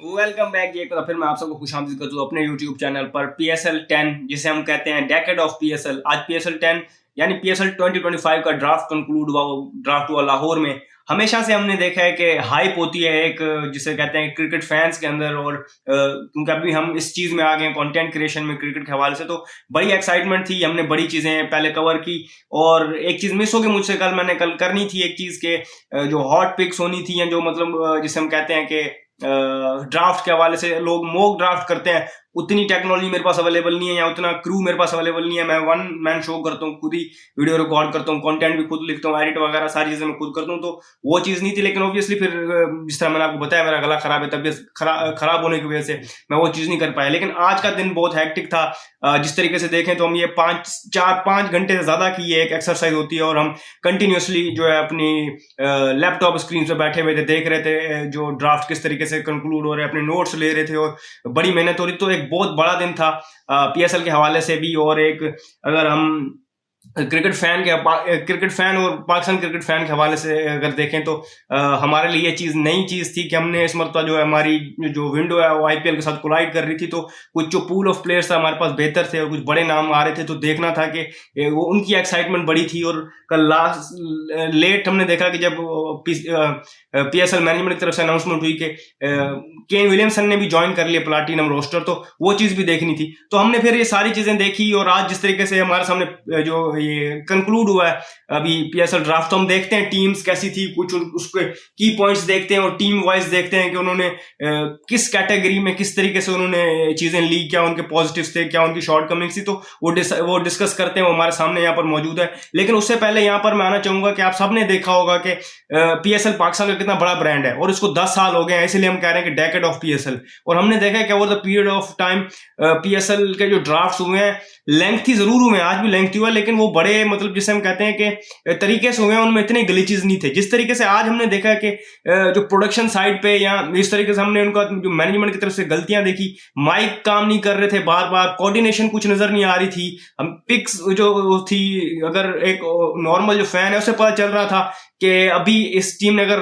Welcome back. एक बार फिर मैं आप सबको खुशामदीद करता हूँ अपने यूट्यूब चैनल पर। PSL 10 जिसे हम कहते हैं डेकेड ऑफ PSL, आज PSL 10 यानी PSL 2025 का ड्राफ्ट कंक्लूड हुआ लाहौर में। हमेशा से हमने देखा है कि हाइप होती है एक जिसे कहते हैं क्रिकेट फैंस के अंदर, और क्योंकि अभी हम इस चीज में आ गए कंटेंट क्रिएशन में क्रिकेट के हवाले से, तो बड़ी एक्साइटमेंट थी। हमने बड़ी चीजें पहले कवर की और एक चीज मिस हो गई मुझसे, मैंने कल करनी थी एक चीज के जो हॉट पिक्स होनी थी, या जो मतलब जिसे हम कहते हैं कि ड्राफ्ट के हवाले से लोग मॉक ड्राफ्ट करते हैं, उतनी टेक्नोलॉजी मेरे पास अवेलेबल नहीं है या उतना क्रू मेरे पास अवेलेबल नहीं है। मैं वन मैन शो करता हूँ, खुद ही वीडियो रिकॉर्ड करता हूँ, कंटेंट भी खुद लिखता हूँ, एडिट वगैरह सारी चीजें मैं खुद करता हूँ, तो वो चीज नहीं थी। लेकिन ऑब्वियसली फिर जिस तरह मैंने आपको बताया मेरा गला खराब है, तबीयत खराब होने की वजह से मैं वो चीज नहीं कर पाया। लेकिन आज का दिन बहुत हैक्टिक था। जिस तरीके से देखें तो हम ये 5 घंटे से ज्यादा की ये एक एक्सरसाइज होती है, और हम कंटिन्यूसली जो है अपनी लैपटॉप स्क्रीन पे बैठे हुए थे, देख रहे थे जो ड्राफ्ट किस तरीके से कंक्लूड हो रहे, अपने नोट्स ले रहे थे, और बड़ी मेहनत हो रही। तो एक बहुत बड़ा दिन था PSL के हवाले से भी। और एक अगर हम क्रिकेट फैन और पाकिस्तान क्रिकेट फैन के हवाले से अगर देखें तो हमारे लिए ये चीज नई चीज थी कि हमने इस मरतबा जो है हमारी जो विंडो है वो IPL के साथ कोलाइड कर रही थी। तो कुछ जो पूल ऑफ प्लेयर्स था हमारे पास बेहतर थे और कुछ बड़े नाम आ रहे थे, तो देखना था कि वो उनकी एक्साइटमेंट बड़ी थी। और कल लास्ट लेट हमने देखा कि जब PSL मैनेजमेंट की तरफ से अनाउंसमेंट हुई कि केन विलियमसन ने भी ज्वाइन कर लिया प्लाटिनम रोस्टर, तो वो चीज भी देखनी थी। तो हमने फिर ये सारी चीजें देखी, और आज जिस तरीके से हमारे सामने जो ये कंक्लूड हुआ है अभी PSL ड्राफ्ट, तो हम देखते हैं टीम्स कैसी थी, कुछ उसके की पॉइंट्स देखते हैं और टीम वाइज देखते हैं कि उन्होंने किस कैटेगरी में किस तरीके से उन्होंने चीजें ली, क्या उनके पॉजिटिव्स थे, क्या उनकी शॉर्ट कमिंग्स थी, तो वो डिस्कस करते हैं, वो हमारे सामने यहाँ पर मौजूद है। लेकिन उससे पहले यहाँ पर मैं आना चाहूंगा कि आप सबने देखा होगा कि PSL पाकिस्तान का कितना बड़ा ब्रांड है, और इसको 10 साल हो गए हैं, इसलिए हम कह रहे हैं कि डेकेड ऑफ PSL। और हमने देखा है कि over the period of time PSL के जो ड्राफ्ट हुए हैं लेंथी जरूर हुए हैं, आज भी लेंथी हुआ है, लेकिन वो बड़े मतलब जिसे हम कहते हैं कि तरीके से हुए हैं, उनमें इतने ग्लिचेस नहीं थे। जिस तरीके से आज हमने देखा है कि जो प्रोडक्शन साइड पे या इस तरीके से हमने उनका जो मैनेजमेंट की तरफ से गलतियां देखी, माइक काम नहीं कर रहे थे, बार बार कोऑर्डिनेशन कुछ नजर नहीं आ रही थी, हम पिक्स जो थी, अगर एक नॉर्मल जो फैन है उसे पता चल रहा था कि अभी इस टीम ने अगर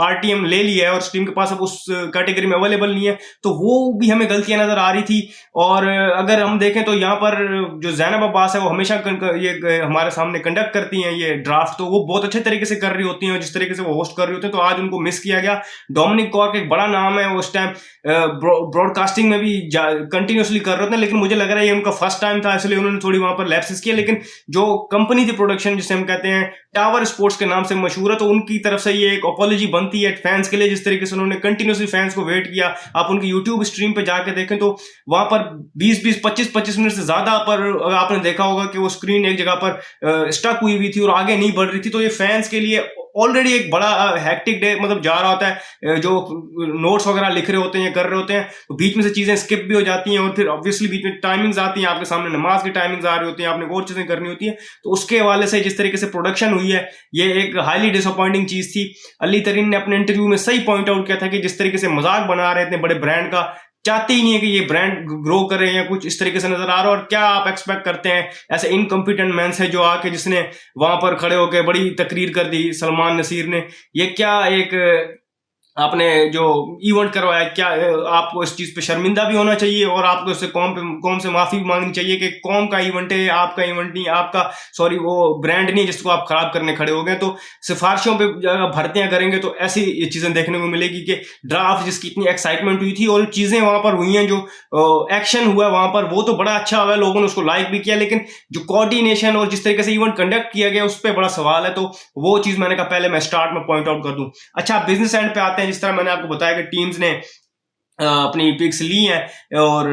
RTM ले लिया है और इस टीम के पास अब उस कैटेगरी में अवेलेबल नहीं है, तो वो भी हमें गलतियां नजर आ रही थी। और अगर हम देखें तो यहाँ पर जो ज़ैनब अब्बास है वो हमेशा ये हमारे सामने कंडक्ट करती हैं ये ड्राफ्ट, तो वो बहुत अच्छे तरीके से कर रही होती हैं, और जिस तरीके से वो होस्ट कर रही होती हैं, तो आज उनको मिस किया गया। डोमिनिक कॉर्क एक बड़ा नाम है, उस टाइम ब्रॉडकास्टिंग में भी कंटिन्यूसली कर रहे थे, लेकिन मुझे लग रहा है ये उनका फर्स्ट टाइम था, इसलिए उन्होंने थोड़ी वहां पर लैप्सेस किया। लेकिन जो कंपनी थी प्रोडक्शन जिसे हम कहते हैं टावर स्पोर्ट्स के नाम से मशहूर है, तो उनकी तरफ से ये एक अपॉलॉजी बनती है फैंस के लिए, जिस तरीके से उन्होंने कंटिन्यूसली फैंस को वेट किया। आप उनकी यूट्यूब स्ट्रीम पे जाके देखें तो वहां पर 20-20 25-25 मिनट से ज्यादा पर आपने देखा होगा कि वो स्क्रीन एक जगह पर स्टक हुई थी और आगे नहीं बढ़ रही थी। तो ये फैंस के लिए ऑलरेडी एक बड़ा हैक्टिक डे मतलब जा रहा होता है, जो नोट्स वगैरह लिख रहे होते हैं, कर रहे होते हैं, तो बीच में से चीजें स्किप भी हो जाती हैं, और फिर ऑब्वियसली बीच में टाइमिंग्स आती हैं, आपके सामने नमाज की टाइमिंग्स आ रही होती हैं, आपने और चीजें करनी होती है। तो उसके हवाले से जिस तरीके से प्रोडक्शन हुई है, ये एक हाईली डिसअपॉइंटिंग चीज थी। अली तरीन ने अपने इंटरव्यू में सही पॉइंट आउट किया था कि जिस तरीके से मजाक बना रहे थे बड़े ब्रांड का, चाहते ही नहीं है कि ये ब्रांड ग्रो करे, या कुछ इस तरीके से नजर आ रहा है। और क्या आप एक्सपेक्ट करते हैं ऐसे इनकम्पिटेंट मैन से जो आके जिसने वहां पर खड़े होकर बड़ी तकरीर कर दी सलमान नसीर ने, ये क्या एक आपने जो इवेंट करवाया, क्या आपको इस चीज पे शर्मिंदा भी होना चाहिए, और आपको इससे कौम से माफी मांगनी चाहिए कि कौम का इवेंट है, आपका इवेंट नहीं, आपका सॉरी वो ब्रांड नहीं जिसको आप खराब करने खड़े हो गए। तो सिफारिशों पे भर्तियां करेंगे तो ऐसी ये चीजें देखने को मिलेगी कि ड्राफ्ट जिसकी इतनी एक्साइटमेंट हुई थी और चीजें वहां पर हुई हैं, जो एक्शन हुआ वहां पर वो तो बड़ा अच्छा हुआ, लोगों ने उसको लाइक भी किया, लेकिन जो कोऑर्डिनेशन और जिस तरीके से इवेंट कंडक्ट किया गया उस पर बड़ा सवाल है। तो वो चीज मैंने कहा पहले मैं स्टार्ट में पॉइंट आउट कर दूं। अच्छा, बिजनेस एंड पे आते हैं। जिस तरह मैंने आपको बताया कि टीम्स ने अपनी पिक्स ली हैं और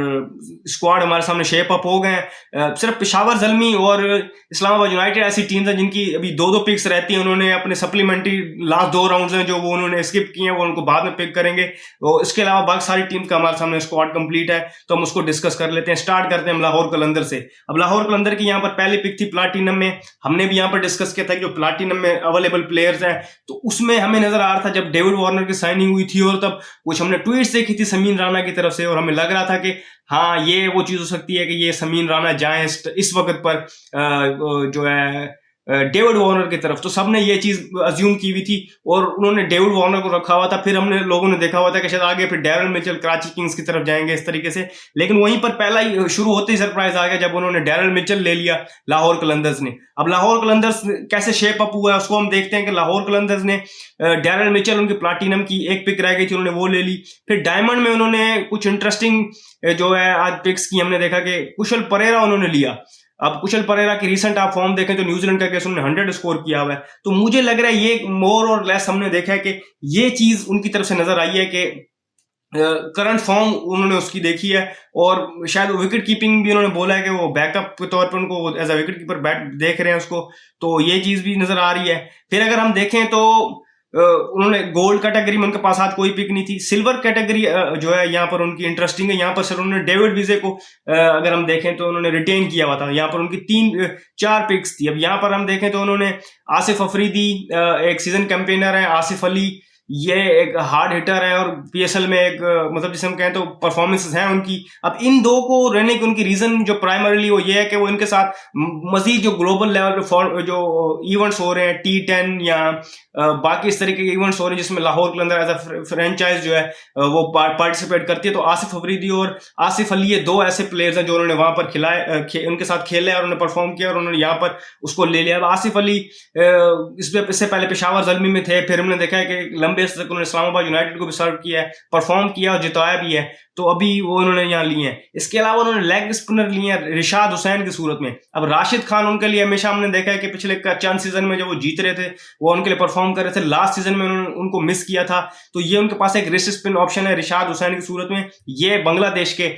स्क्वाड हमारे सामने शेप अप हो गए हैं। सिर्फ पेशावर ज़ल्मी और इस्लामाबाद यूनाइटेड ऐसी टीम्स हैं जिनकी अभी 2-2 पिक्स रहती हैं। उन्होंने अपने सप्लीमेंट्री लास्ट 2 राउंड्स हैं जो वो उन्होंने स्किप किए हैं, वो उनको बाद में पिक करेंगे। और इसके अलावा बाकी सारी टीम का हमारे सामने स्क्वाड कंप्लीट है, तो हम उसको डिस्कस कर लेते हैं। स्टार्ट करते हैं लाहौर कलंदर से। अब लाहौर कलंदर की यहाँ पर पहली पिक थी प्लाटिनम में। हमने भी यहाँ पर डिस्कस किया था कि जो प्लाटिनम में अवेलेबल प्लेयर्स हैं, तो उसमें हमें नजर आ रहा था जब डेविड वार्नर की साइनिंग हुई थी, और तब कुछ हमने ट्वीट्स देखी थी समीन राणा की तरफ से, और हमें लग रहा था कि हाँ ये वो चीज़ हो सकती है कि ये समीन राणा जाएं इस वक्त पर जो है डेविड वार्नर की तरफ। तो सबने ये चीज़ अज्यूम की हुई थी और उन्होंने डेविड वार्नर को रखा हुआ था। फिर हमने लोगों ने देखा हुआ था कि शायद आगे फिर डैरल मिचेल कराची किंग्स की तरफ जाएंगे इस तरीके से, लेकिन वहीं पर पहला ही शुरू होते ही सरप्राइज आ गया जब उन्होंने डैरल मिचेल ले लिया लाहौर कलंदर्स ने। अब लाहौर कलंदर्स कैसे शेप अप हुआ है उसको हम देखते हैं कि लाहौर कलंदर्स ने डैरल मिचेल, उनकी प्लाटिनम की एक पिक रह गई थी, उन्होंने वो ले ली। फिर डायमंड में उन्होंने कुछ इंटरेस्टिंग जो है आज पिक्स की, हमने देखा कि कुशल परेरा उन्होंने लिया। अब कुशल परेरा की रिसेंट आप फॉर्म देखें तो न्यूजीलैंड का केस उन्होंने 100 स्कोर किया हुआ है। तो मुझे लग रहा है ये मोर और लेस हमने देखा है कि ये चीज उनकी तरफ से नजर आई है कि करंट फॉर्म उन्होंने उसकी देखी है, और शायद विकेट कीपिंग भी उन्होंने बोला है कि वो बैकअप के तौर पर उनको as a wicket keeper bat देख रहे हैं उसको, तो ये चीज भी नजर आ रही है। फिर अगर हम देखें तो उन्होंने गोल्ड कैटेगरी में उनके पास आज कोई पिक नहीं थी। सिल्वर कैटेगरी जो है यहाँ पर उनकी इंटरेस्टिंग है। यहाँ पर सर उन्होंने डेविड विजे को अगर हम देखें तो उन्होंने रिटेन किया हुआ था। यहाँ पर उनकी 4 पिक्स थी। अब यहाँ पर हम देखें तो उन्होंने आसिफ अफरीदी एक सीजन कैंपेनर है, आसिफ अली ये एक हार्ड हिटर है और पीएसएल में एक मतलब जिसे हम कहें तो परफॉर्मेंसेस हैं उनकी। अब इन दो को रहने की उनकी रीजन जो प्राइमरीली वो ये है कि वो इनके साथ मजीद जो ग्लोबल लेवल पे जो इवेंट्स हो रहे हैं T10 या बाकी इस तरीके के इवेंट्स हो रहे हैं जिसमें लाहौर कलंदर एज अ फ्रेंचाइज जो है वो पार्टिसिपेट करती है। तो आसिफ अफरीदी और आसिफ अली ये 2 ऐसे प्लेयर्स हैं जो उन्होंने वहां पर उनके साथ खेले और उन्होंने परफॉर्म किया और उन्होंने यहाँ पर उसको ले लिया। अब आसिफ अली इससे पहले पेशावर ज़ल्मी में थे, फिर हमने देखा है कि लंबे तक उन्होंने इस्लामाबाद यूनाइटेड को भी सर्व किया है, परफॉर्म किया और जिताया भी है, तो अभी वो उन्होंने यहाँ लिए हैं। इसके अलावा उन्होंने लेग स्पिनर लिए हैं रिशाद हुसैन की सूरत में। अब राशिद खान उनके लिए हमेशा हमने देखा है कि पिछले चंद सीजन में जब वो जीत रहे थे वो उनके लिए परफॉर्म कर रहे थे, लास्ट सीजन में उन्होंने उनको मिस किया था। तो ये उनके पास एक रिस्ट स्पिन ऑप्शन है रिशाद हुसैन की सूरत में। ये बांग्लादेश के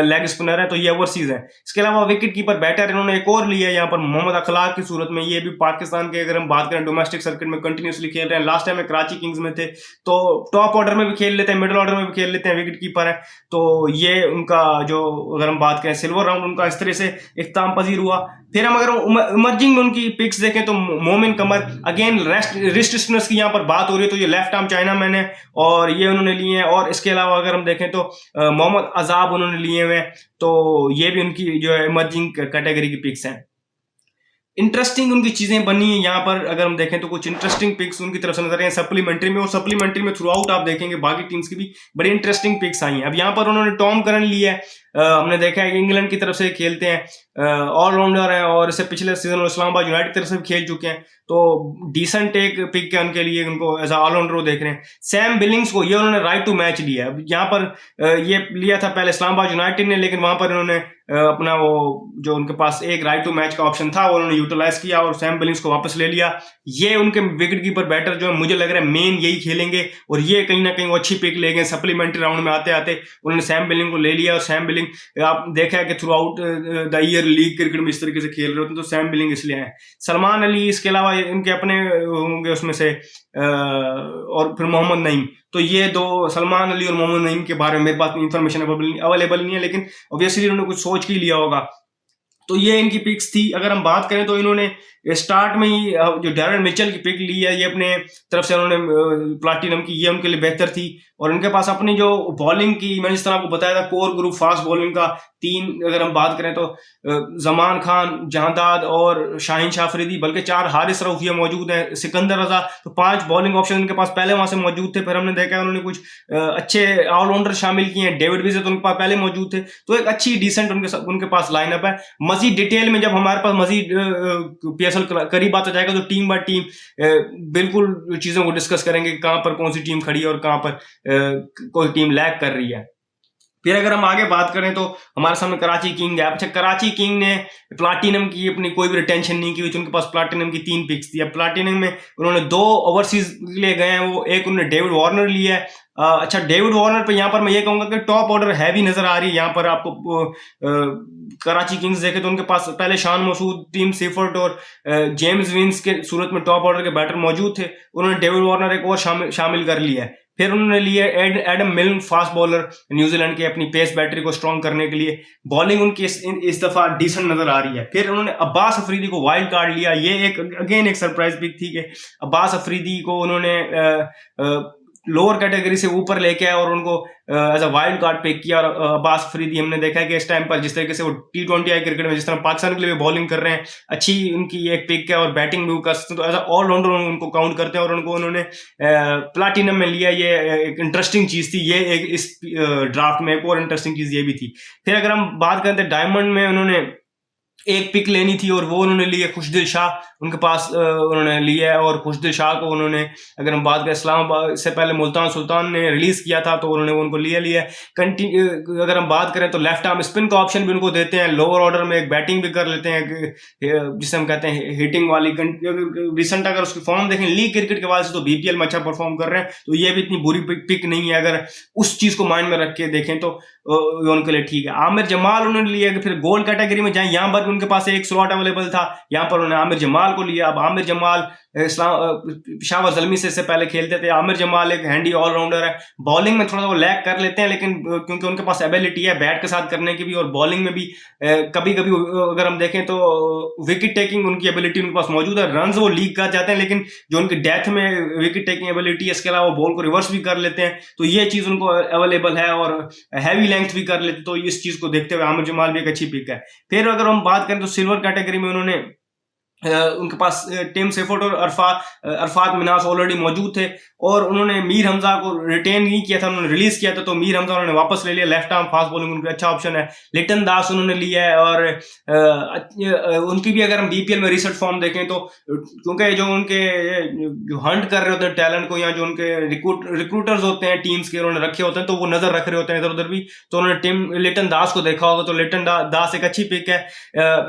लेग स्पिनर है, तो ये ओवरसीज है। इसके अलावा विकेट कीपर बैटर इन्होंने एक और लिया है यहाँ पर मोहम्मद अखलाक की सूरत में। ये भी पाकिस्तान के अगर हम बात करें डोमेस्टिक सर्किट में कंटिन्यूसली खेल रहे हैं। लास्ट टाइम में कराची किंग्स में थे, तो टॉप ऑर्डर में भी खेल लेते हैं, मिडिल ऑर्डर में भी खेल लेते हैं, विकेट कीपर है। तो ये उनका जो अगर हम बात करें सिल्वर राउंड उनका इस तरह से इख्तिताम पजीर हुआ। फिर हम अगर इमर्जिंग में उनकी पिक्स देखें तो मोमिन कमर, अगेन रिस्ट स्पिनर्स की यहाँ पर बात हो रही है, तो ये लेफ्ट आर्म चाइना मैन है और ये उन्होंने लिए हैं। और इसके अलावा अगर हम देखें तो मोहम्मद अजाब उन्होंने लिए हुए हैं, तो ये भी उनकी जो है इमर्जिंग कैटेगरी की पिक्स हैं। इंटरेस्टिंग उनकी चीजें बनी है यहाँ पर अगर हम देखें तो कुछ इंटरेस्टिंग पिक्स उनकी तरफ से नजर आए हैं सप्लीमेंट्री में, और सप्लीमेंट्री में थ्रू आउट आप देखेंगे बाकी टीम्स की भी बड़ी इंटरेस्टिंग पिक्स आई हैं। अब यहाँ पर उन्होंने टॉम करन लिया है, हमने देखा है कि इंग्लैंड की तरफ से खेलते हैं, ऑलराउंडर है और इससे पिछले सीजन इस्लामाबाद यूनाइटेड की तरफ से भी खेल चुके हैं, तो डिसेंट एक पिक है उनके लिए, उनको एज ऑलराउंडर देख रहे हैं। सैम बिलिंग्स को ये उन्होंने राइट टू मैच लिया है। यहाँ पर ये लिया था पहले इस्लामाबाद यूनाइटेड ने, लेकिन वहां पर उन्होंने अपना वो जो उनके पास एक राइट टू मैच का ऑप्शन था वो उन्होंने यूटिलाइज किया और सैम बिलिंग्स को वापस ले लिया। ये उनके विकेट कीपर बैटर जो है मुझे लग रहा है मेन यही खेलेंगे और ये कहीं ना कहीं वो अच्छी पिक ले गए। सप्लीमेंट्री राउंड में आते आते उन्होंने सैम बिलिंग को ले लिया और सैम बिलिंग आप देखा है कि through out the year league cricket में इस तरीके से खेल रहे होते हैं, तो सैम बिलिंग इसलिए है। सलमान अली इसके अलावा इनके अपने होंगे उसमें से और फिर मोहम्मद नईम, तो ये 2 सलमान अली और मोहम्मद नईम के बारे में मेरे पास इंफॉर्मेशन अवेलेबल नहीं है, लेकिन ऑब्वियसली उन्होंने कुछ सोच के लिया होगा। तो ये इनकी पिक्स थी। अगर हम बात करें तो इन्होंने स्टार्ट में ही जो डैरल मिचेल की पिक ली है ये अपने तरफ से उन्होंने प्लाटिनम की, ये उनके लिए बेहतर थी। और उनके पास अपनी जो बॉलिंग की मैंने जिस तरह आपको बताया था कोर ग्रुप फास्ट बॉलिंग का 3 अगर हम बात करें तो जमान खान, जहांदाद और शाहीन शाह अफरीदी, बल्कि 4 हारिस रऊफिया मौजूद हैं, सिकंदर रजा, तो 5 बॉलिंग ऑप्शन उनके पास पहले वहां से मौजूद थे। फिर हमने देखा उन्होंने कुछ अच्छे ऑलराउंडर शामिल किए हैं, डेविड विजे तो उनके पास पहले मौजूद थे, तो एक अच्छी डिसेंट उनके पास लाइनअप है। मजीद डिटेल में जब हमारे पास मजीद पीएसएल करीब आता जाएगा तो टीम बाय टीम बिल्कुल चीजों को डिस्कस करेंगे कहां पर कौन सी टीम खड़ी है और कहां पर कोई टीम लैग कर रही है। फिर अगर हम आगे बात करें तो हमारे सामने कराची किंग है। अच्छा, कराची किंग ने प्लाटिनम की अपनी कोई भी रिटेंशन नहीं की हुई थी, उनके पास प्लाटिनम की 3 पिक्स थी। अब प्लाटिनम में उन्होंने 2 ओवरसीज लिए गए हैं, वो एक उन्होंने डेविड वार्नर लिया है। अच्छा, डेविड वार्नर पे यहाँ पर मैं ये कहूंगा कि टॉप ऑर्डर हैवी नजर आ रही है। यहाँ पर आपको कराची किंग्स देखे तो उनके पास पहले शान मसूद, टीम सीफर्ट और जेम्स विंस के सूरत में टॉप ऑर्डर के बैटर मौजूद थे, उन्होंने डेविड वार्नर एक और शामिल कर लिया है। फिर उन्होंने लिए एडम मिल्न, फास्ट बॉलर न्यूजीलैंड के, अपनी पेस बैटरी को स्ट्रॉन्ग करने के लिए। बॉलिंग उनकी इस दफा डिसेंट नजर आ रही है। फिर उन्होंने अब्बास अफरीदी को वाइल्ड कार्ड लिया, ये एक अगेन एक सरप्राइज पिक थी कि अब्बास अफरीदी को उन्होंने लोअर कैटेगरी से ऊपर लेके आए और उनको as a wild card pick किया। और अब्बास अफरीदी हमने देखा है कि इस टाइम पर जिस तरीके से वो T20 क्रिकेट में जिस तरह पाकिस्तान के लिए बॉलिंग कर रहे हैं, अच्छी उनकी एक पिक है और बैटिंग भी कर सकते हैं, तो एज अ ऑलराउंडर उनको काउंट करते हैं और उनको उन्होंने प्लाटिनम में लिया। ये एक इंटरेस्टिंग चीज थी। ये एक इस ड्राफ्ट में एक और इंटरेस्टिंग चीज ये भी थी। फिर अगर हम बात करते हैं डायमंड में, उन्होंने एक पिक लेनी थी और वो उन्होंने लिया खुशदिल शाह, उनके पास उन्होंने लिया है। और खुशदिल शाह को उन्होंने, अगर हम बात करें इस्लामाबाद से पहले मुल्तान सुल्तान ने रिलीज किया था तो उन्होंने उनको लिया कंटिन्यू। अगर हम बात करें तो लेफ्ट आर्म स्पिन का ऑप्शन भी उनको देते हैं, लोअर ऑर्डर में एक बैटिंग भी कर लेते हैं जिसे हम कहते हैं हिटिंग वाली। रिसेंट अगर उसकी फॉर्म देखें लीग क्रिकेट के बाद से, तो बीपीएल में अच्छा परफॉर्म कर रहे हैं, तो ये भी इतनी बुरी पिक नहीं है अगर उस चीज को माइंड में रख के देखें तो उनके लिए ठीक है। आमिर जमाल उन्होंने लिया कि फिर गोल्ड कैटेगरी में जाए, यहाँ पर उनके पास एक स्लॉट अवेलेबल था, यहाँ पर उन्होंने आमिर जमाल को लिया। अब आमिर जमाल पेशावर ज़ल्मी से पहले खेलते थे। आमिर जमाल एक हैंडी ऑलराउंडर है, बॉलिंग में थोड़ा सा वो लैग कर लेते हैं, लेकिन क्योंकि उनके पास एबिलिटी है बैट के साथ करने की भी और बॉलिंग में भी कभी कभी अगर हम देखें तो विकेट टेकिंग उनकी एबिलिटी उनके पास मौजूद है। रन वो लीग कर जाते हैं, लेकिन जो उनकी डेथ में विकेट टेकिंग एबिलिटी है, इसके अलावा वो बॉल को रिवर्स भी कर लेते हैं, तो ये चीज उनको अवेलेबल है और हैवी लेंथ भी कर लेते, तो इस चीज को देखते हुए आमिर जमाल भी एक अच्छी पिक है। फिर अगर हम बात करें तो सिल्वर कैटेगरी में उन्होंने उनके पास टिम सेफर्ट और अरफात मिनास ऑलरेडी मौजूद थे और उन्होंने मीर हमजा को रिटेन नहीं किया था, उन्होंने रिलीज किया था, तो मीर हमजा उन्होंने वापस ले लिया। लेफ्ट आर्म फास्ट बॉलिंग उनका अच्छा ऑप्शन है। लिटन दास उन्होंने लिया है और उनकी भी अगर हम बीपीएल में रिसेंट फॉर्म देखें तो, क्योंकि जो उनके जो हंट कर रहे होते हैं टैलेंट को, या जो उनके रिक्रूटर्स होते हैं टीम्स के उन्होंने रखे होते हैं, तो वो नजर रख रहे होते हैं इधर उधर भी, तो उन्होंने लिटन दास को देखा होगा, तो लिटन दास एक अच्छी पिक है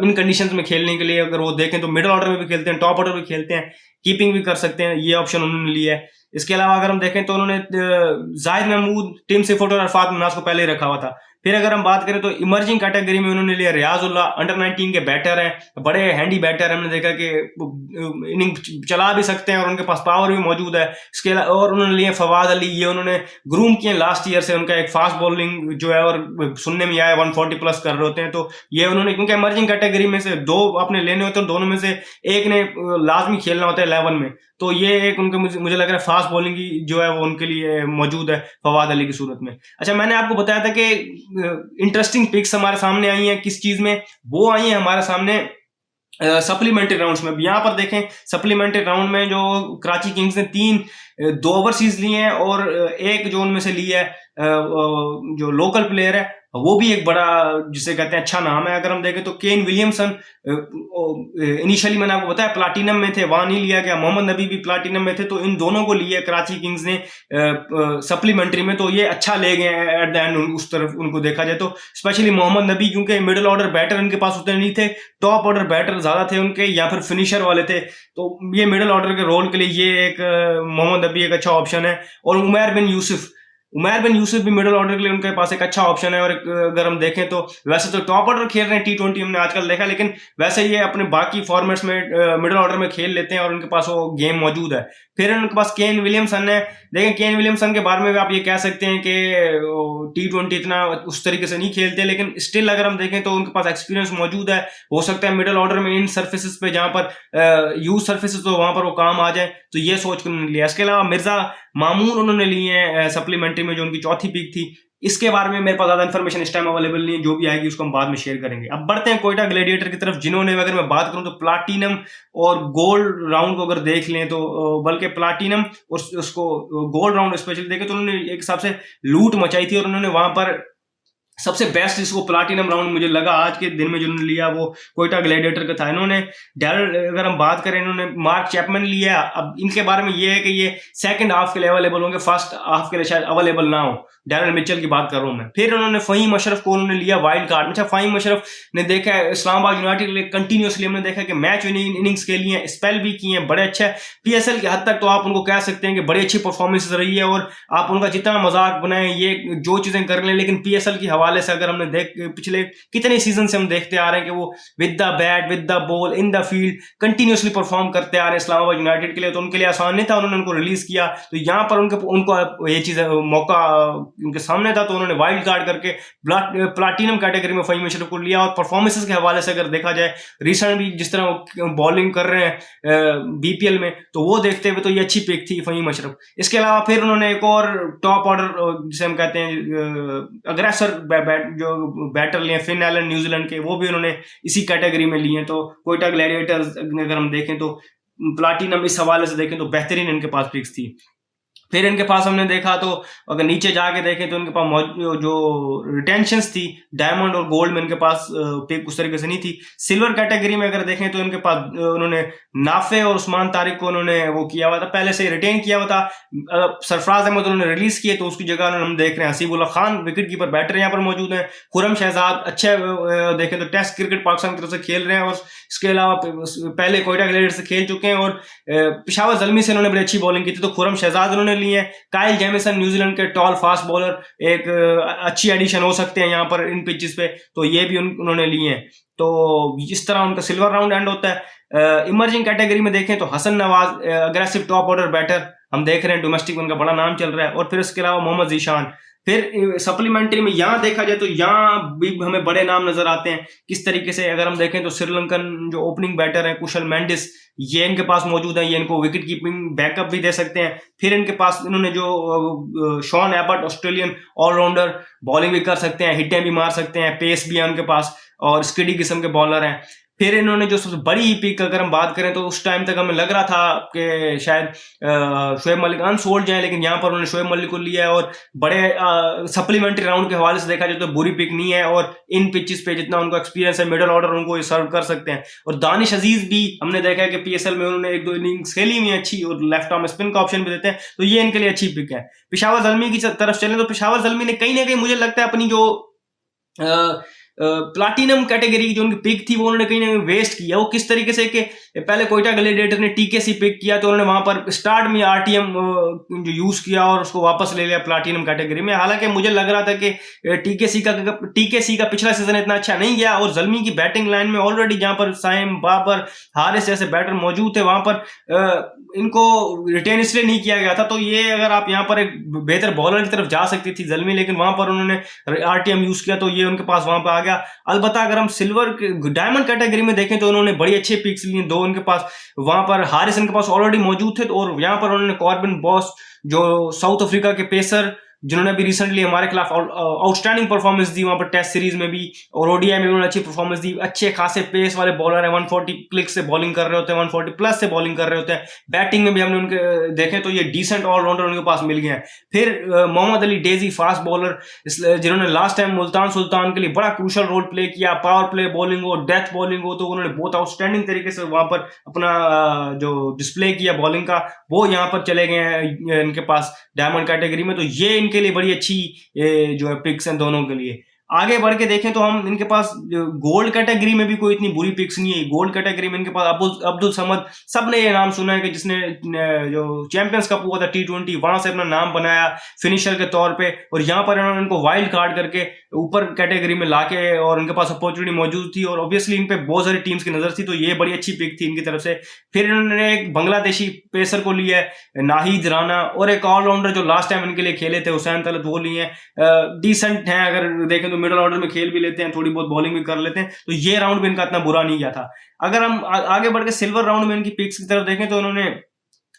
इन कंडीशंस में खेलने के लिए। अगर वो देखें तो मिडिल ऑर्डर में भी खेलते हैं, टॉप ऑर्डर भी खेलते हैं, कीपिंग भी कर सकते हैं, ये ऑप्शन उन्होंने लिया है। इसके अलावा अगर हम देखें तो उन्होंने जाहिद महमूद, टिम सेफर्ट और अरफात मिनास को पहले ही रखा हुआ था। फिर अगर हम बात करें तो इमर्जिंग कैटेगरी में उन्होंने लिया रियाजुल्लाह, अंडर 19 के बैटर हैं, बड़े हैंडी बैटर है, हमने देखा कि इनिंग चला भी सकते हैं और उनके पास पावर भी मौजूद है। इसके अलावा और उन्होंने लिए फवाद अली, ये उन्होंने ग्रूम किए लास्ट ईयर से, उनका एक फास्ट बॉलिंग जो है और सुनने में आया 140 प्लस कर रहे होते हैं, तो ये उन्होंने, क्योंकि इमर्जिंग कैटेगरी में से दो अपने लेने होते हैं, दोनों में से एक ने लाजमी खेलना होता है 11 में, तो ये एक उनके मुझे लग रहा है फास्ट बॉलिंग की जो है वो उनके लिए मौजूद है फवाद अली की सूरत में। अच्छा, मैंने आपको बताया था कि इंटरेस्टिंग पिक्स हमारे सामने आई हैं, किस चीज में वो आई है हमारे सामने सप्लीमेंट्री राउंड्स में। यहाँ पर देखें सप्लीमेंट्री राउंड में जो कराची किंग्स ने 2 ओवरसीज लिए हैं और एक जो उनमें से लिया है जो लोकल प्लेयर है, वो भी एक बड़ा जिसे कहते हैं अच्छा नाम है। अगर हम देखें तो केन विलियमसन इनिशियली मैंने आपको बताया प्लाटिनम में थे, वहां नहीं लिया गया। मोहम्मद नबी भी प्लाटिनम में थे, तो इन दोनों को लिया कराची किंग्स ने सप्लीमेंट्री में, तो ये अच्छा ले गए एट द एंड उस तरफ उनको देखा जाए तो। स्पेशली मोहम्मद नबी, क्योंकि मिडिल ऑर्डर बैटर उनके पास उतने नहीं थे, टॉप ऑर्डर बैटर ज्यादा थे उनके, या फिर फिनिशर वाले थे, तो ये मिडिल ऑर्डर के रोल के लिए ये एक मोहम्मद नबी एक अच्छा ऑप्शन है। और उमैर बिन यूसुफ भी मिडिल ऑर्डर के लिए उनके पास एक अच्छा ऑप्शन है। और अगर हम देखें तो वैसे तो टॉप ऑर्डर खेल रहे हैं T20 हमने आजकल देखा, लेकिन वैसे ये अपने बाकी फॉर्मेट्स में मिडिल ऑर्डर में खेल लेते हैं और उनके पास वो गेम मौजूद है। फिर उनके पास केन विलियमसन है। देखें केन विलियमसन के बारे में भी आप ये कह सकते हैं कि T20 इतना उस तरीके से नहीं खेलते, लेकिन स्टिल अगर हम देखें तो उनके पास एक्सपीरियंस मौजूद है। हो सकता है मिडिल ऑर्डर में इन सर्फेसिस पे जहां पर यूज सर्फेसिस तो वहां पर वो काम आ जाए, तो ये सोच कर उन्होंने लिया। इसके अलावा मिर्जा मामून उन्होंने लिए हैं सप्लीमेंट्री में, जो उनकी चौथी पिक थी। इसके बारे में मेरे पास ज्यादा इन्फॉर्मेशन इस टाइम अवेलेबल नहीं है, जो भी आएगी उसको हम बाद में शेयर करेंगे। अब बढ़ते हैं कोयटा ग्लैडिएटर की तरफ, जिन्होंने, अगर मैं बात करूं तो प्लाटिनम और गोल्ड राउंड को अगर देख लें तो, बल्कि प्लाटिनम और उसको गोल्ड राउंड स्पेशली देखें तो उन्होंने एक हिसाब से लूट मचाई थी और उन्होंने वहां पर सबसे बेस्ट जिसको प्लाटिनम राउंड मुझे लगा आज के दिन में जो उन्होंने लिया वो कोयटा ग्लैडिएटर का था। इन्होंने अगर हम बात करें, इन्होंने मार्क चैपमैन लिया। अब इनके बारे में ये है कि ये सेकंड हाफ के लिए अवेलेबल होंगे, फर्स्ट हाफ के लिए शायद अवेलेबल ना हो। डैरल मिचेल की बात कर रहा हूं मैं। फिर उन्होंने फहीम अशरफ को उन्होंने लिया वाइल्ड कार्ड में। अच्छा, फहीम अशरफ ने देखा है इस्लामाबाद यूनाइटेड के लिए कंटिन्यूसली हमने देखा कि मैच विनिंग इनिंग्स के लिए स्पेल भी किए हैं, बड़े अच्छे पीएसएल की हद तक तो आप उनको कह सकते हैं कि बड़ी अच्छी परफॉर्मेंस रही है। और आप उनका जितना मजाक बनाएं, ये जो चीजें कर लें, लेकिन पीएसएल की हवा हवाले से अगर हमने पिछले कितने सीजन से हम देखते आ रहे हैं कि वो with the bat with the ball in the field continuously perform करते आ रहे हैं इस्लामाबाद यूनाइटेड के लिए। तो उनके लिए आसान नहीं था, उन्होंने उनको रिलीज किया, तो यहाँ पर उनको ये चीज मौका उनके सामने था, तो उन्होंने वाइल्ड कार्ड करके प्लाटिनम कैटेगरी में फहीम अशरफ को लिया। और परफॉर्मेंसेस के हवाले से अगर देखा जाए रिसेंट भी जिस तरह बॉलिंग कर रहे हैं बीपीएल में, तो वो देखते हुए तो ये अच्छी पिक थी फहीम अशरफ। इसके अलावा फिर उन्होंने एक और टॉप ऑर्डर जिसे हम कहते हैं अग्रेसर जो बैटर लिए फिन एलन न्यूजीलैंड के, वो भी उन्होंने इसी कैटेगरी में लिए हैं। तो कोयटा ग्लैडिएटर्स अगर हम देखें तो प्लाटिनम इस हवाले से देखें तो बेहतरीन इनके पास पिक्स थी। फिर इनके पास हमने देखा तो अगर नीचे जाके देखें तो इनके पास जो रिटेंशंस थी डायमंड और गोल्ड में इनके पास पिक उस तरीके से नहीं थी। सिल्वर कैटेगरी में अगर देखें तो इनके पास उन्होंने नाफे और उस्मान तारिक को उन्होंने वो किया हुआ था, पहले से रिटेन किया हुआ था। सरफराज अहमद उन्होंने रिलीज किए, तो उसकी जगह हम देख रहे हैं Hasibullah Khan wicket keeper batter यहाँ पर मौजूद हैं। खुरम शहजाद अच्छे देखें तो टेस्ट क्रिकेट पाकिस्तान की तरफ से खेल रहे हैं, और इसके अलावा पहले कोयटा ग्लैडिएटर्स से खेल चुके हैं, और पेशावर ज़ल्मी से उन्होंने बड़ी अच्छी बॉलिंग की थी। तो खुरम शहजाद उन्होंने लिए। काइल जेमिसन न्यूजीलैंड के टॉल फास्ट बॉलर, एक अच्छी एडिशन हो सकते हैं यहाँ पर इन पिचेस पे, तो ये भी उन्होंने लिए हैं। तो इस तरह उनका सिल्वर राउंड एंड होता है। इमर्जिंग कैटेगरी में देखें तो Hasan Nawaz aggressive top order batter हम देख रहे हैं, डोमेस्टिक उनका बड़ा नाम चल रहा है। और फिर इसके अलावा मोहम्मद जीशान। फिर सप्लीमेंट्री में यहाँ देखा जाए तो यहाँ भी हमें बड़े नाम नजर आते हैं किस तरीके से। अगर हम देखें तो श्रीलंकन जो ओपनिंग बैटर है कुशल मेंडिस, ये इनके पास मौजूद है, ये इनको विकेट कीपिंग बैकअप भी दे सकते हैं। फिर इनके पास इन्होंने जो Shaun Abbott Australian all rounder, bowling भी कर सकते हैं, हिटें भी मार सकते हैं, पेस भी है उनके पास, और स्किडी किस्म के बॉलर हैं। फिर इन्होंने जो सबसे बड़ी पिक अगर हम बात करें तो उस टाइम तक हमें लग रहा था कि शायद शोएब मलिक अनसोल्ड जाए, लेकिन यहाँ पर उन्होंने शोएब मलिक को लिया है। और बड़े सप्लीमेंट्री राउंड के हवाले से देखा जाए तो बुरी पिक नहीं है, और इन पिचेस पे जितना उनको एक्सपीरियंस है मिडल ऑर्डर उनको सर्व कर सकते हैं। और दानिश अजीज भी हमने देखा है कि पीएसएल में उन्होंने एक दो इनिंग्स खेली हुई अच्छी, और लेफ्ट आर्म स्पिन का ऑप्शन भी देते हैं, तो ये इनके लिए अच्छी पिक है। पेशावर ज़ल्मी की तरफ चलें तो पेशावर ज़ल्मी ने कहीं ना कहीं मुझे लगता है अपनी जो प्लाटिनम कैटेगरी की जो उनकी पिक थी वो उन्होंने कहीं ना कहीं वेस्ट किया। वो किस तरीके से कि पहले कोयटा ग्लैडिएटर ने टीकेसी पिक किया, तो उन्होंने वहां पर स्टार्ट में आरटीएम जो यूज किया और उसको वापस ले लिया प्लाटिनम कैटेगरी में। हालांकि मुझे लग रहा था कि टीकेसी का पिछला सीजन इतना अच्छा नहीं गया, और ज़ल्मी की बैटिंग लाइन में ऑलरेडी जहां पर साइम बाबर हारिस जैसे बैटर मौजूद थे वहां पर इनको रिटेन इसलिए नहीं किया गया था। तो ये अगर आप यहाँ पर एक बेहतर बॉलर की तरफ जा सकती थी ज़ल्मी, लेकिन वहां पर उन्होंने आरटीएम यूज किया, तो ये उनके पास वहां पर आ गया। अलबत्ता अगर हम सिल्वर डायमंड कैटेगरी में देखें तो उन्होंने बड़ी अच्छे पिक्स लिए, दो उनके पास वहां पर हारिस इनके पास ऑलरेडी मौजूद थे, और यहाँ पर उन्होंने कॉर्बिन बॉस जो साउथ अफ्रीका के पेसर जिन्होंने भी रिसेंटली हमारे खिलाफ आउटस्टैंडिंग परफॉर्मेंस दी वहां पर टेस्ट सीरीज में भी, और ओडीआई में भी उन्होंने अच्छी परफॉर्मेंस दी। अच्छे खासे पेस वाले बॉलर हैं, 140 क्लिक से बॉलिंग कर रहे होते हैं, 140 प्लस से बॉलिंग कर रहे होते हैं। बैटिंग में भी हमने उनके देखें तो ये डिसेंट ऑलराउंडर उनके पास मिल गए हैं। फिर मोहम्मद अली डेजी फास्ट बॉलर, जिन्होंने लास्ट टाइम मुल्तान सुल्तान के लिए बड़ा क्रूशल रोल प्ले किया, पावर प्ले बॉलिंग हो, डेथ बॉलिंग हो, तो उन्होंने बहुत आउटस्टैंडिंग तरीके से वहां पर अपना जो डिस्प्ले किया बॉलिंग का, वो यहाँ पर चले गए हैं इनके पास डायमंड कैटेगरी में। तो ये इनके लिए बड़ी अच्छी जो है पिक्स हैं दोनों के लिए। आगे बढ़ के देखें तो हम इनके पास गोल्ड कैटेगरी में भी कोई इतनी बुरी पिक्स नहीं है। गोल्ड कैटेगरी में इनके पास अब्दुल समद, सबने ये नाम सुना है कि जिसने जो चैंपियंस कप हुआ था T20 वहां से अपना नाम बनाया फिनिशर के तौर पे, और यहाँ पर इन्होंने इनको वाइल्ड कार्ड करके ऊपर कैटेगरी में लाके, और उनके पास अपॉर्चुनिटी मौजूद थी, और ऑब्वियसली इन पे बहुत सारी टीम्स की नजर थी, तो ये बड़ी अच्छी पिक थी इनकी तरफ से। फिर इन्होंने एक बांग्लादेशी पेसर को लिया है नाहिद राना, और एक ऑलराउंडर जो लास्ट टाइम इनके लिए खेले थे हुसैन तलत, वो लिए हैं। डिसेंट हैं, अगर देखें तो मिडिल ऑर्डर में खेल भी लेते हैं, थोड़ी बहुत बॉलिंग भी कर लेते हैं, तो ये राउंड भी इनका इतना बुरा नहीं गया था। अगर हम आगे बढ़ के सिल्वर राउंड में इनकी पिक्स की तरफ देखें तो उन्होंने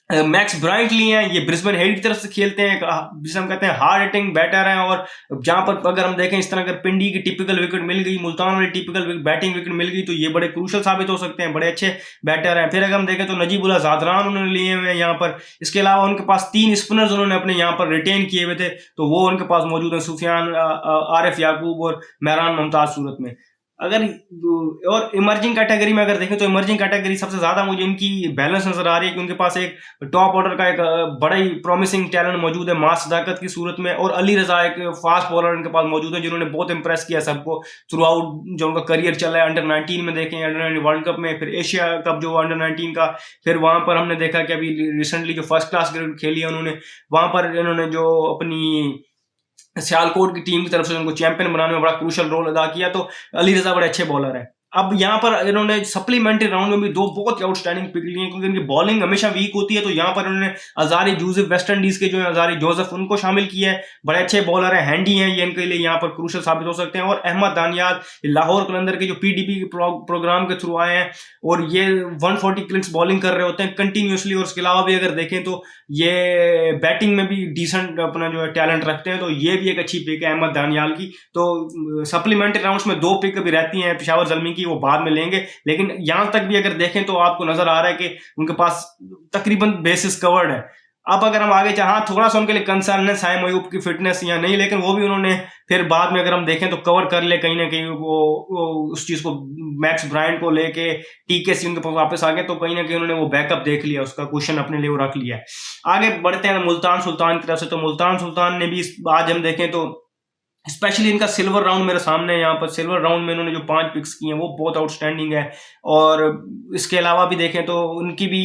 मैक्स ब्राइट लिए हैं, ये ब्रिस्बेन हेड की तरफ से खेलते हैं, जिसे हम कहते हैं हार्ड हिटिंग बैटर हैं, और जहां पर अगर हम देखें इस तरह अगर पिंडी की टिपिकल विकेट मिल गई, मुल्तान वाली टिपिकल बैटिंग विकेट मिल गई, तो ये बड़े क्रूशल साबित हो सकते हैं, बड़े अच्छे बैटर हैं। फिर अगर हम देखें तो नजीबुल्लाह ज़ादरान उन्होंने लिए हुए हैं यहाँ पर। इसके अलावा उनके पास 3 स्पिनर्स उन्होंने अपने यहाँ पर रिटेन किए हुए थे, तो वो उनके पास मौजूद है, सुफियान आरिफ याकूब और मेहरान मुमताज सूरत में। अगर और इमर्जिंग कैटेगरी में अगर देखें तो इमर्जिंग कैटेगरी सबसे ज्यादा मुझे इनकी बैलेंस नजर आ रही है, कि उनके पास एक टॉप ऑर्डर का एक बड़ा ही प्रॉमिसिंग टैलेंट मौजूद है मास सदाकत की सूरत में, और अली रजा एक फास्ट बॉलर इनके पास मौजूद है, जिन्होंने बहुत इंप्रेस किया सबको थ्रू आउट जो उनका करियर चला है। अंडर 19 में देखें, अंडर 19 वर्ल्ड कप में, फिर एशिया कप जो अंडर 19 का, फिर वहां पर हमने देखा कि अभी रिसेंटली जो फर्स्ट क्लास क्रिकेट खेली है उन्होंने, वहां पर इन्होंने जो अपनी सियालकोट की टीम की तरफ से उनको चैंपियन बनाने में बड़ा क्रूशल रोल अदा किया। तो अली रजा बड़े अच्छे बॉलर हैं। अब यहाँ पर इन्होंने सप्लीमेंट्री राउंड में भी 2 बहुत ही आउटस्टैंडिंग पिक लिए, क्योंकि इनकी बॉलिंग हमेशा वीक होती है। तो यहाँ पर उन्होंने अजारी जोसेफ, वेस्ट इंडीज के जो है अजारी जोसेफ, उनको शामिल किया है। बड़े अच्छे बॉलर हैं, हैंडी हैं, ये इनके लिए यहाँ पर क्रूशल साबित हो सकते हैं। और अहमद दानियाल लाहौर कलंदर के जो पीडीपी प्रोग्राम के थ्रू आए हैं, और ये 140 क्लिक्स बॉलिंग कर रहे होते हैं कंटिन्यूसली। और उसके अलावा भी अगर देखें तो ये बैटिंग में भी डिसेंट अपना जो है टैलेंट रखते हैं। तो ये भी एक अच्छी पिक है अहमद दानियाल की। तो सप्लीमेंट्री राउंड्स में 2 पिक भी रहती हैं पेशावर ज़ल्मी की, वो बाद में लेंगे। लेकिन यहाँ तक भी अगर देखें तो आपको नजर आ रहा है कि उनके पास तकरीबन बेसिस कवर्ड है। अब अगर हम आगे चाहें, थोड़ा सा उनके लिए कंसर्न है साइम अयूब की फिटनेस या नहीं, लेकिन वो भी उन्होंने फिर बाद में अगर हम देखें तो कवर कर ले कहीं ना कहीं वो उस चीज को, मैक्स ब्रायंट को लेके टीकेसी उनके पास वापस आ गए। तो कहीं ना कहीं उन्होंने वो बैकअप देख लिया, उसका क्वेश्चन अपने लिए वो रख लिया है। आगे बढ़ते हैं मुल्तान सुल्तान की तरफ से। तो मुल्तान सुल्तान ने भी आज हम देखें तो स्पेशली इनका सिल्वर राउंड मेरे सामने है। यहाँ पर सिल्वर राउंड में इन्होंने जो 5 पिक्स किए हैं वो बहुत आउटस्टैंडिंग है। और इसके अलावा भी देखें तो उनकी भी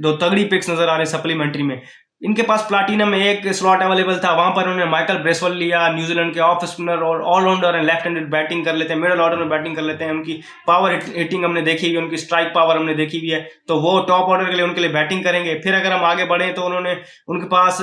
2 तगड़ी पिक्स नजर आ रहे हैं सप्लीमेंट्री में। इनके पास प्लाटिनम में एक स्लॉट अवेलेबल था, वहां पर उन्होंने माइकल ब्रेसवेल लिया, न्यूजीलैंड के ऑफ स्पिनर और ऑलराउंडर है, लेफ्ट हैंडेड बैटिंग कर लेते हैं, मिडिल ऑर्डर में बैटिंग कर लेते हैं। उनकी पावर हिटिंग हमने देखी हुई है, उनकी स्ट्राइक पावर हमने देखी हुई है। तो वो टॉप ऑर्डर के लिए उनके लिए बैटिंग करेंगे। फिर अगर हम आगे बढ़े तो उन्होंने उनके पास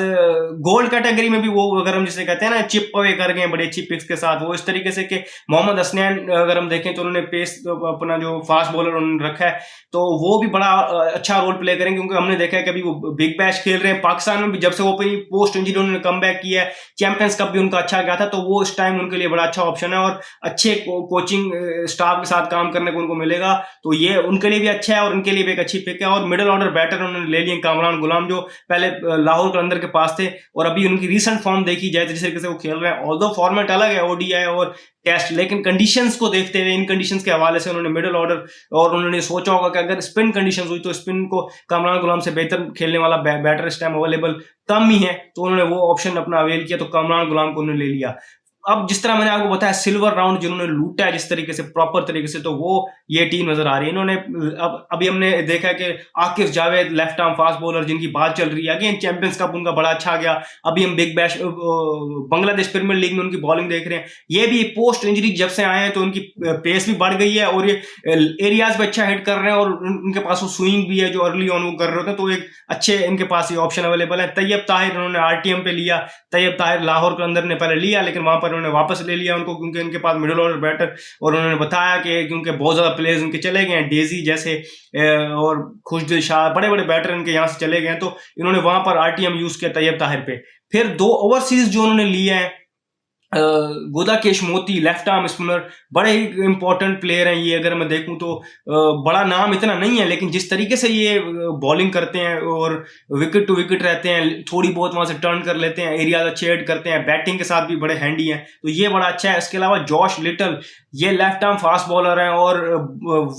गोल्ड कैटेगरी में भी वो, अगर हम जिसे कहते हैं ना चिप अवे कर गए बड़ी अच्छी पिक्स के साथ, वो इस तरीके से कि मोहम्मद हसनैन अगर हम देखें तो उन्होंने पेस अपना जो फास्ट बॉलर उन्होंने रखा है, तो वो भी बड़ा अच्छा रोल प्ले करेंगे। क्योंकि हमने देखा है कि अभी वो बिग बैश खेल रहे हैं पाकिस्तान में भी, जब से वो पोस्ट इंजरी उन्होंने कम बैक किया है, चैंपियंस कप भी उनका अच्छा गया था। तो वो इस टाइम उनके लिए बड़ा अच्छा ऑप्शन है, और अच्छे कोचिंग स्टाफ के साथ काम करने को उनको मिलेगा। तो ये उनके लिए भी अच्छा है और उनके लिए भी एक अच्छी पिक है। और मिडिल ऑर्डर बैटर उन्होंने ले लिए कामरान गुलाम, जो पहले लाहौर कलंदर के पास थे, और अभी उनकी रिसेंट फॉर्म देखी जाए जिस तरीके से वो खेल रहे हैं, ऑल्दो फॉर्मेट अलग है ओडीआई और टेस्ट, लेकिन कंडीशंस को देखते हुए, इन कंडीशंस के हवाले से उन्होंने मिडिल ऑर्डर, और उन्होंने सोचा होगा कि अगर स्पिन कंडीशंस हुई तो स्पिन को कामरान गुलाम से बेहतर खेलने वाला बैटर इस टाइम अवेलेबल कम ही है, तो उन्होंने वो ऑप्शन अपना अवेल किया। तो कामरान गुलाम को उन्होंने ले लिया। अब जिस तरह मैंने आपको बताया सिल्वर राउंड जिन्होंने लूटा है जिस तरीके से, प्रॉपर तरीके से, तो वो ये टीम नजर आ रही है। इन्होंने अभी हमने देखा कि Akif Javed left arm fast bowler जिनकी बात चल रही है, अगेन चैंपियंस कप उनका बड़ा अच्छा गया। अभी हम big bash Bangladesh premier league में उनकी बॉलिंग देख रहे हैं। ये भी पोस्ट इंजरी जब से आए हैं तो उनकी पेस भी बढ़ गई है, और ये एरियाज पे अच्छा हिट कर रहे हैं, और उनके पास वो स्विंग भी है जो अर्ली ऑन वो कर रहे होते हैं। तो एक अच्छे इनके पास ये ऑप्शन अवेलेबल है। तैयब ताहिर उन्होंने आरटीएम पे लिया, तैयब ताहिर लाहौर के अंदर ने पहले लिया, लेकिन वहां पर उन्होंने वापस ले लिया उनको, क्योंकि इनके पास मिडिल ऑर्डर बैटर, और उन्होंने बताया कि क्योंकि बहुत ज्यादा प्लेयर्स इनके चले गए हैं, डेजी जैसे और खुशदिल शाह, बड़े बड़े बैटर इनके यहाँ से चले गए हैं, तो इन्होंने वहां पर आरटीएम यूज किया तैयब ताहिर पे। फिर 2 ओवरसीज जो उन्होंने लिए हैं, गुदाकेश मोती लेफ्ट आर्म स्पिनर, बड़े ही इंपॉर्टेंट प्लेयर हैं ये। अगर मैं देखूं तो बड़ा नाम इतना नहीं है, लेकिन जिस तरीके से ये बॉलिंग करते हैं और विकेट टू विकेट रहते हैं, थोड़ी बहुत वहां से टर्न कर लेते हैं, एरिया अच्छे एड करते हैं, बैटिंग के साथ भी बड़े हैंडी हैं, तो ये बड़ा अच्छा है। इसके अलावा जॉश लिटल, ये लेफ्ट आर्म फास्ट बॉलर हैं, और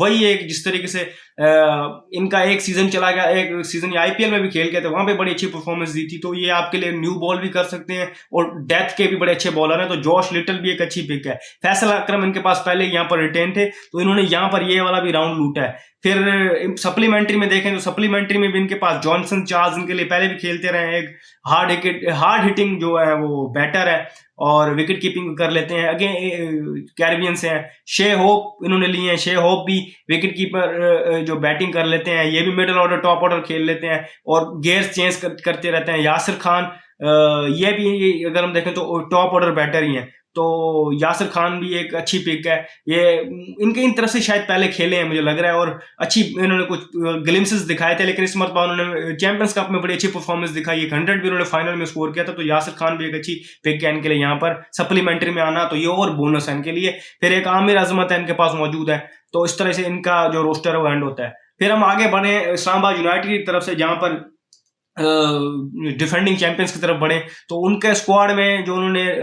वही एक जिस तरीके से इनका एक सीजन चला गया, एक सीजन आईपीएल में भी खेल गए थे, वहां पे बड़ी अच्छी परफॉर्मेंस दी थी। तो ये आपके लिए न्यू बॉल भी कर सकते हैं, और डेथ के भी बड़े अच्छे बॉलर हैं। तो जॉश लिटल भी एक अच्छी पिक है। फैसल अकरम इनके पास पहले यहाँ पर रिटेन थे, तो इन्होंने यहाँ पर ये वाला भी राउंड लूटा है। फिर सप्लीमेंट्री में देखें तो सप्लीमेंट्री में भी इनके पास जॉनसन चार्ल्स इनके लिए पहले भी खेलते रहे हैं, एक हार्ड हिटिंग जो है वो बैटर है, और विकेट कीपिंग कर लेते हैं। अगेन कैरिबियन से हैं। शे होप इन्होंने लिए हैं, शे होप भी विकेट कीपर जो बैटिंग कर लेते हैं, ये भी मिडिल ऑर्डर टॉप ऑर्डर खेल लेते हैं, और गेयर्स चेंज करते रहते हैं। यासिर खान, ये भी अगर हम देखें तो टॉप ऑर्डर बैटर ही हैं, तो यासिर खान भी एक अच्छी पिक है। ये इनके इन तरफ से शायद पहले खेले हैं मुझे लग रहा है, और अच्छी इन्होंने कुछ ग्लिम्सेस दिखाए थे, लेकिन इस मरतबा उन्होंने चैंपियंस कप में बड़ी अच्छी परफॉर्मेंस दिखाई। 100 भी उन्होंने फाइनल में स्कोर किया था। तो यासिर खान भी एक अच्छी पिक है इनके लिए यहाँ पर सप्लीमेंट्री में आना, तो ये और बोनस है इनके लिए। फिर एक आमिर अजमत है इनके पास मौजूद है। तो इस तरह से इनका जो रोस्टर है वो एंड होता है। फिर हम आगे बढ़े इस्लामाबाद यूनाइटेड की तरफ से, जहां पर डिफेंडिंग चैंपियंस की तरफ बढ़े, तो उनके स्क्वाड में जो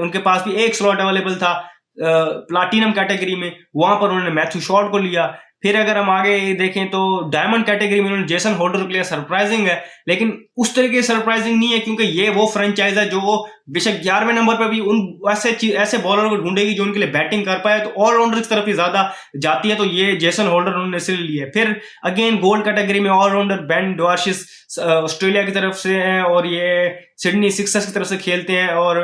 उनके पास भी एक स्लॉट अवेलेबल था प्लाटिनम कैटेगरी में, वहां पर उन्होंने मैथ्यू शॉर्ट को लिया। फिर अगर हम आगे देखें तो डायमंड कैटेगरी में उन्होंने जेसन होल्डर को लिया, सरप्राइजिंग है, लेकिन उस तरीके सरप्राइजिंग नहीं है, क्योंकि ये वो फ्रेंचाइज है जो बेशक 11वें नंबर पर भी उन ऐसे बॉलर को ढूंढेगी जो उनके लिए बैटिंग कर पाए, तो ऑलराउंडर की तरफ ही ज्यादा जाती है, तो ये जेसन होल्डर उन्होंने इसलिए लिया है। फिर अगेन गोल्ड कैटेगरी में ऑलराउंडर बेन डॉर्शिस ऑस्ट्रेलिया की तरफ से हैं और ये सिडनी सिक्सर्स की तरफ से खेलते हैं, और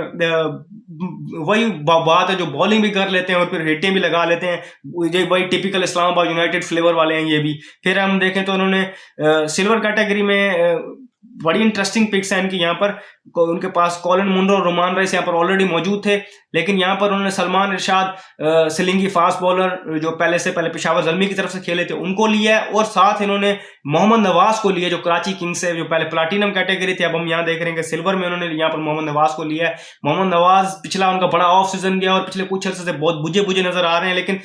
वही बात है जो बॉलिंग भी कर लेते हैं और फिर हिटें भी लगा लेते हैं, ये वही टिपिकल इस्लामाबाद यूनाइटेड फ्लेवर वाले हैं ये भी। फिर हम देखें तो उन्होंने सिल्वर कैटेगरी में बड़ी इंटरेस्टिंग पिक्स हैं इनकी यहाँ पर। उनके पास कॉलिन मुंड्रो और रोमान राइस यहाँ पर ऑलरेडी मौजूद थे, लेकिन यहाँ पर उन्होंने सलमान इरशाद सिलिंगी फास्ट बॉलर जो पहले पेशावर ज़ल्मी की तरफ से खेले थे उनको लिया है, और साथ इन्होंने मोहम्मद नवाज को लिया जो कराची किंग्स से जो पहले प्लाटिनम कैटेगरी थी, अब हम यहाँ देख रहे हैं कि सिल्वर में उन्होंने यहाँ पर मोहम्मद नवाज को लिया है। मोहम्मद नवाज पिछला उनका बड़ा ऑफ सीजन गया और पिछले कुछ अर्से से बहुत बुझे नजर आ रहे हैं, लेकिन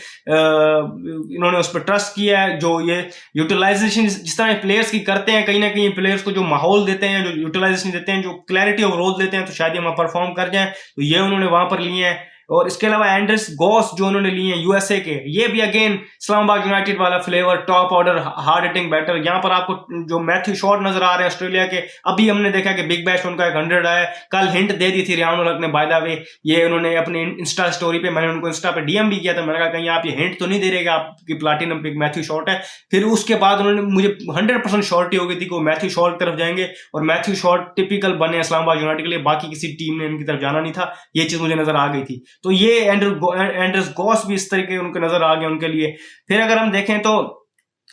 इन्होंने उस पर ट्रस्ट किया है। जो ये यूटिलाइजेशन जिस तरह प्लेयर्स की करते हैं, कहीं ना कहीं प्लेयर्स को जो माहौल देते हैं, जो यूटिलाइजेशन देते हैं, जो क्लैरिटी ऑफ रोल देते हैं, तो शायद ये परफॉर्म कर जाएं, तो ये उन्होंने वहां पर लिए हैं। और इसके अलावा एंडर्स गॉस जो उन्होंने लिए हैं यूएसए के, ये भी अगेन इस्लामाबाद यूनाइटेड वाला flavour, top order hard hitting batter. यहाँ पर आपको जो मैथ्यू शॉट नजर आ रहे हैं ऑस्ट्रेलिया के, अभी हमने देखा कि बिग बैश उनका 100 आया, कल हिंट दे दी थी रियान उल हक ने बाय द वे, ये उन्होंने अपने इंस्टा स्टोरी पे, मैंने उनको इंस्टा पे डीएम भी किया था, मैंने कहा कहीं आप ये हिंट तो नहीं दे रहे आपकी प्लाटिनम पिक मैथ्यू शॉट है। फिर उसके बाद उन्होंने मुझे 100% श्योरिटी हो गई थी कि वो मैथ्यू शॉट की तरफ जाएंगे, और मैथ्यू शॉट टिपिकल बने इस्लामाबाद यूनाइटेड के लिए, बाकी किसी टीम ने इनकी तरफ जाना नहीं था, ये चीज मुझे नजर आ गई थी। तो ये एंडर्स गॉस भी इस तरीके उनके नजर आ गए उनके लिए। फिर अगर हम देखें तो